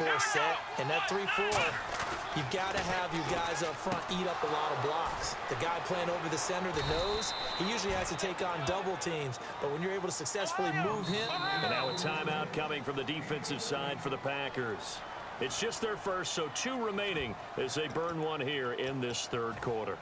3-4 set. And that 3-4, you've got to have your guys up front eat up a lot of blocks. The guy playing over the center, the nose, he usually has to take on double teams. But when you're able to successfully move him. And now a timeout coming from the defensive side for the Packers. It's just their first, so 2 remaining as they burn one here in this third quarter.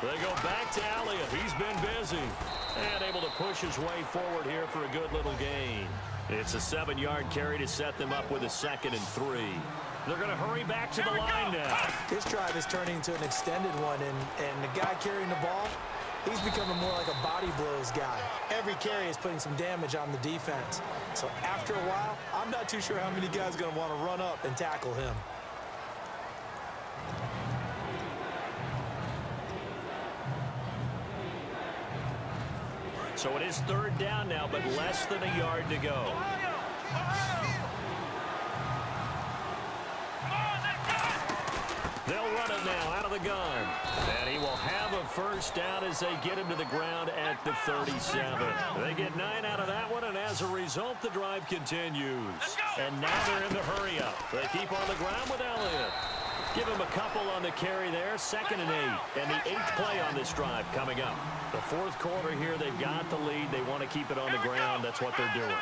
They go back to Elliott. He's been busy. And able to push his way forward here for a good little gain. It's a 7-yard carry to set them up with a 2nd and 3. They're going to hurry back to the line now. This drive is turning into an extended one, and the guy carrying the ball, he's becoming more like a body blows guy. Every carry is putting some damage on the defense. So after a while, I'm not too sure how many guys are going to want to run up and tackle him. So it is 3rd down now, but less than a yard to go. They'll run it now out of the gun. And he will have a first down as they get him to the ground at the 37. They get 9 out of that one, and as a result, the drive continues. And now they're in the hurry-up. They keep on the ground with Elliott. Give him a couple on the carry there, 2nd and 8. And the 8th play on this drive coming up. The 4th quarter here, they've got the lead. They want to keep it on the ground. That's what they're doing.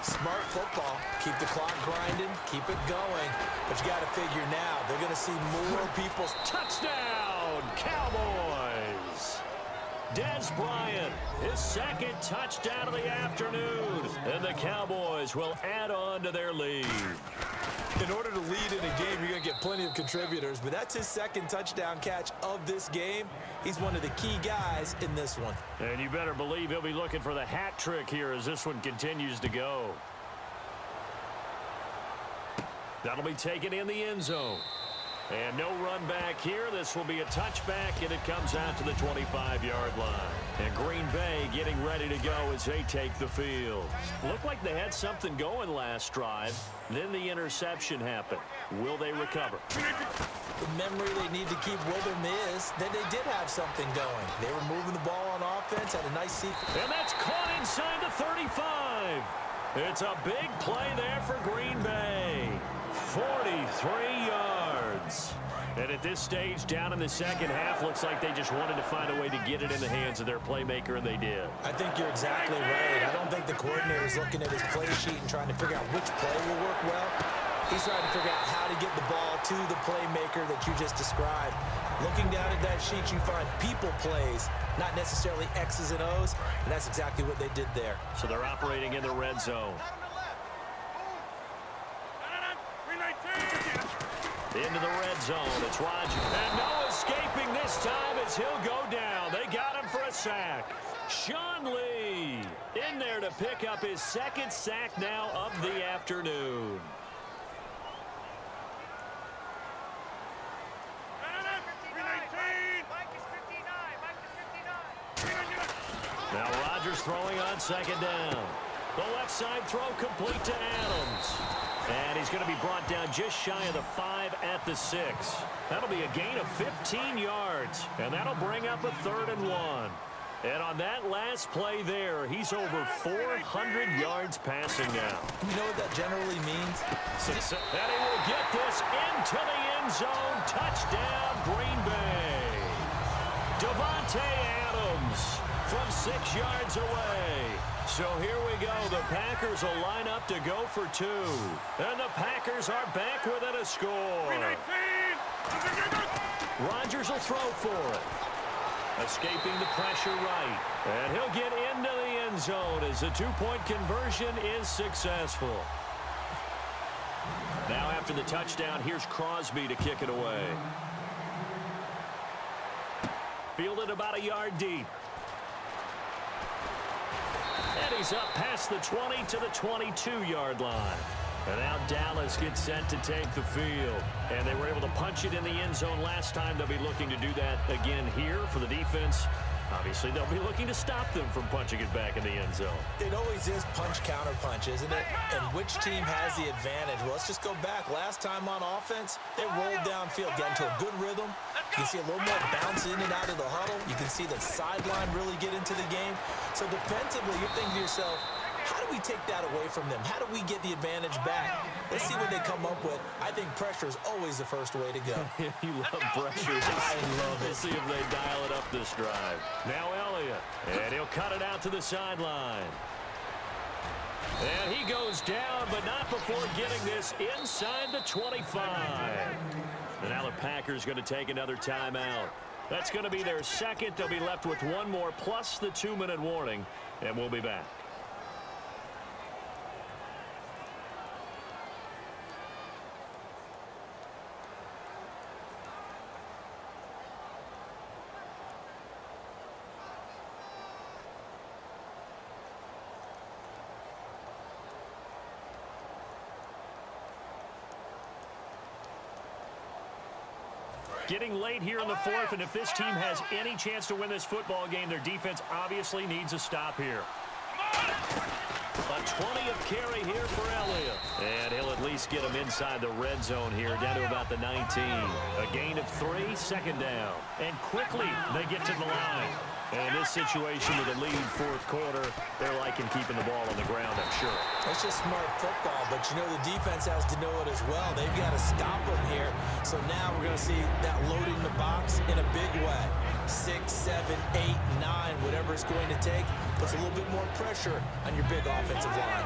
Smart football. Keep the clock grinding. Keep it going. But you got to figure now, they're going to see more people. Touchdown, Cowboys! Dez Bryant, his 2nd touchdown of the afternoon. And the Cowboys will add on to their lead. In order to lead in a game, you're going to get plenty of contributors, but that's his 2nd touchdown catch of this game. He's one of the key guys in this one. And you better believe he'll be looking for the hat trick here as this one continues to go. That'll be taken in the end zone. And no run back here. This will be a touchback, and it comes out to the 25-yard line. And Green Bay getting ready to go as they take the field. Looked like they had something going last drive. Then the interception happened. Will they recover? The memory they need to keep with them is that they did have something going. They were moving the ball on offense, had a nice sequence. And that's caught inside the 35. It's a big play there for Green Bay. 43 yards. And at this stage, down in the second half, looks like they just wanted to find a way to get it in the hands of their playmaker, and they did. I think you're exactly right. I don't think the coordinator is looking at his play sheet and trying to figure out which play will work well. He's trying to figure out how to get the ball to the playmaker that you just described. Looking down at that sheet, you find people plays, not necessarily X's and O's, and that's exactly what they did there. So they're operating in the red zone. Into the red zone. It's Rodgers. And no escaping this time as he'll go down. They got him for a sack. Sean Lee in there to pick up his 2nd sack now of the afternoon. Now Rodgers throwing on 2nd down. The left side throw complete to Adams. And he's going to be brought down just shy of the 5 at the 6. That'll be a gain of 15 yards. And that'll bring up a 3rd and 1. And on that last play there, he's over 400 yards passing now. You know what that generally means? And he will get this into the end zone. Touchdown, Green Bay. Davante Adams from 6 yards away. So here we go. The Packers will line up to go for 2. And the Packers are back within a score. Rodgers will throw for it. Escaping the pressure right. And he'll get into the end zone as the 2-point conversion is successful. Now after the touchdown, here's Crosby to kick it away. Fielded about a yard deep. And he's up past the 20 to the 22-yard line. And now Dallas gets set to take the field. And they were able to punch it in the end zone last time. They'll be looking to do that again here for the defense. Obviously, they'll be looking to stop them from punching it back in the end zone. It always is punch-counter-punch, isn't it? And which team has the advantage? Well, let's just go back. Last time on offense, they rolled downfield, got into a good rhythm. You can see a little more bounce in and out of the huddle. You can see the sideline really get into the game. So defensively, you're thinking to yourself, how do we take that away from them? How do we get the advantage back? Let's see what they come up with. I think pressure is always the first way to go. You love pressure. I love it. We'll see if they dial it up this drive. Now Elliott, and he'll cut it out to the sideline. And he goes down, but not before getting this inside the 25. And now the Packers going to take another timeout. That's going to be their second. They'll be left with one more plus the 2-minute warning, and we'll be back. Getting late here in the fourth, and if this team has any chance to win this football game, their defense obviously needs a stop here. A 20th carry here for Elliott. And he'll at least get him inside the red zone here, down to about the 19. A gain of 3, second down. And quickly they get to the line. And this situation with a lead fourth quarter, they're liking keeping the ball on the ground, I'm sure. It's just smart football, but you know the defense has to know it as well. They've got to stop them here. So now we're going to see that loading the box in a big way. 6, 7, 8, 9, whatever it's going to take, puts a little bit more pressure on your big offensive line.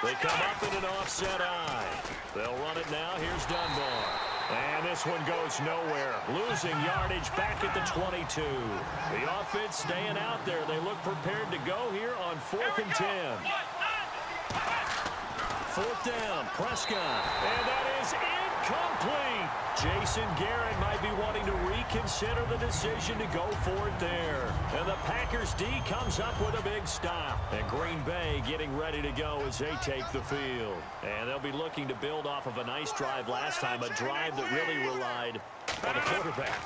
They come up in an offset eye. They'll run it now. Here's Dunbar. And this one goes nowhere. Losing yardage back at the 22. The offense staying out there. They look prepared to go here on 4th and 10. 4th down, Prescott. And that is incomplete. Jason Garrett might be wanting to reconsider the decision to go for it there. And the Packers D comes up with a big stop. And Green Bay getting ready to go as they take the field. And they'll be looking to build off of a nice drive last time, a drive that really relied on the quarterback.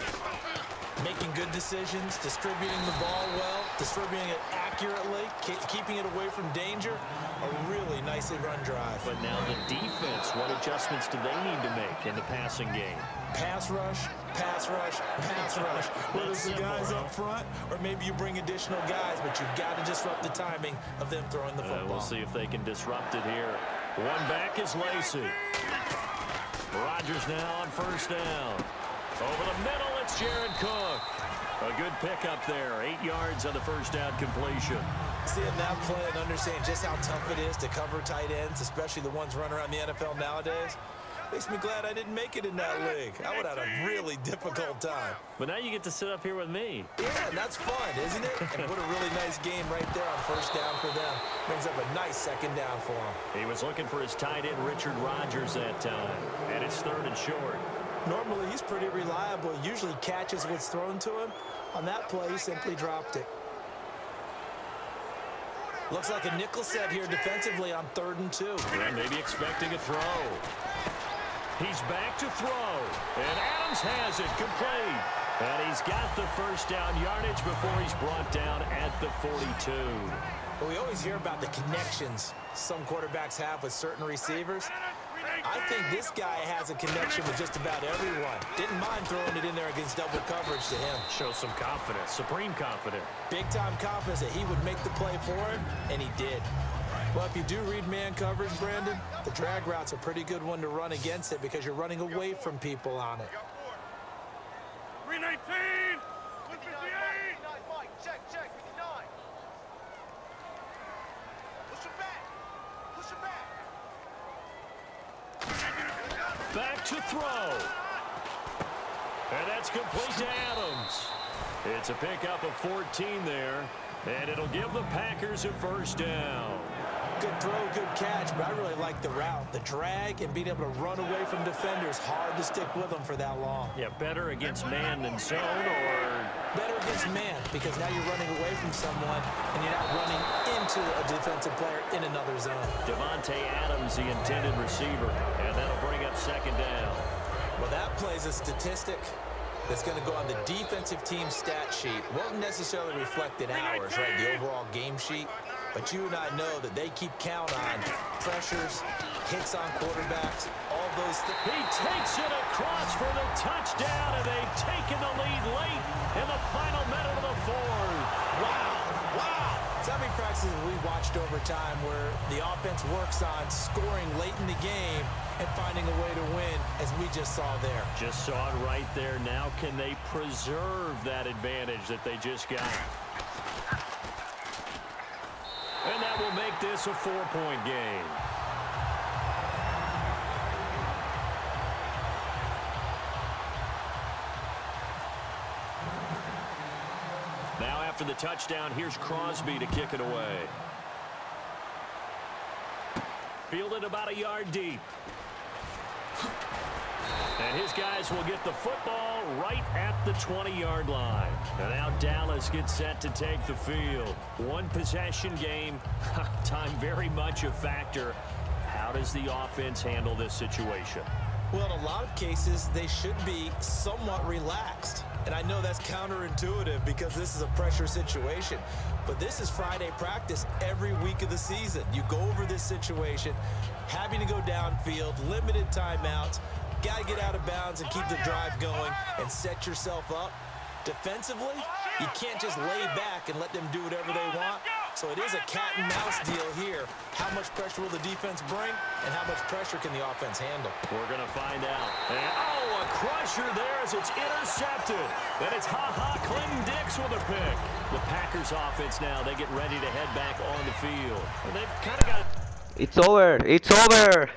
Making good decisions, distributing the ball well, distributing it accurately, keeping it away from danger. A really nicely run drive. But now the defense, what adjustments do they need to make in the passing game? Pass rush, pass rush, pass rush. Whether it's the guys up front or maybe you bring additional guys, but you've got to disrupt the timing of them throwing the football. We'll see if they can disrupt it here. One back is Lacey. Rodgers now on 1st down. Over the middle, it's Jared Cook. A good pickup there. 8 yards on the 1st down completion. Seeing that play and understanding just how tough it is to cover tight ends, especially the ones running around the NFL nowadays, makes me glad I didn't make it in that league. I would have had a really difficult time. But now you get to sit up here with me. Yeah, and that's fun, isn't it? And what a really nice game right there on 1st down for them. Brings up a nice 2nd down for him. He was looking for his tight end, Richard Rodgers, that time. And it's 3rd and short. Normally, he's pretty reliable. He usually catches what's thrown to him. On that play, he simply dropped it. Looks like a nickel set here defensively on 3rd and 2. Yeah, maybe expecting a throw. He's back to throw. And Adams has it complete. And he's got the 1st down yardage before he's brought down at the 42. But we always hear about the connections some quarterbacks have with certain receivers. I think this guy has a connection with just about everyone. Didn't mind throwing it in there against double coverage to him. Shows some confidence, supreme confidence. Big-time confidence that he would make the play for him, and he did. Well, if you do read man coverage, Brandon, the drag route's a pretty good one to run against it because you're running away from people on it. 319! 158! Check, 59. Push him back. Push him back. Back to throw. And that's complete to Adams. It's a pickup of 14 there. And it'll give the Packers a 1st down. Good throw, good catch, but I really like the route. The drag and being able to run away from defenders. Hard to stick with them for that long. Yeah, better against man than zone, or better against man because now you're running away from someone and you're not running into a defensive player in another zone. Devontae Adams, the intended receiver, and that'll bring up second down. Well, that plays a statistic that's going to go on the defensive team stat sheet. Won't necessarily reflect in ours, right, the overall game sheet. But you and I know that they keep count on pressures, hits on quarterbacks, all those things. He takes it across for the touchdown, and they've taken the lead late in the final minute of the fourth. Wow, wow. So many practices we watched over time where the offense works on scoring late in the game and finding a way to win, as we just saw there. Just saw it right there. Now can they preserve that advantage that they just got? And that will make this a 4-point game. Now after the touchdown, here's Crosby to kick it away. Fielded about a yard deep. And his guys will get the football right at the 20-yard line. And now Dallas gets set to take the field. One possession game. Time very much a factor. How does the offense handle this situation? Well, in a lot of cases, they should be somewhat relaxed. And I know that's counterintuitive because this is a pressure situation. But this is Friday practice every week of the season. You go over this situation, having to go downfield, limited timeouts, got to get out of bounds and keep the drive going and set yourself up. Defensively, you can't just lay back and let them do whatever they want. So it is a cat and mouse deal here. How much pressure will the defense bring, and how much pressure can the offense handle? We're going to find out. And, oh, a crusher there as it's intercepted. Then it's Clinton Dix with a pick. The Packers offense now, they get ready to head back on the field. And they've kind of got... It's over. It's over.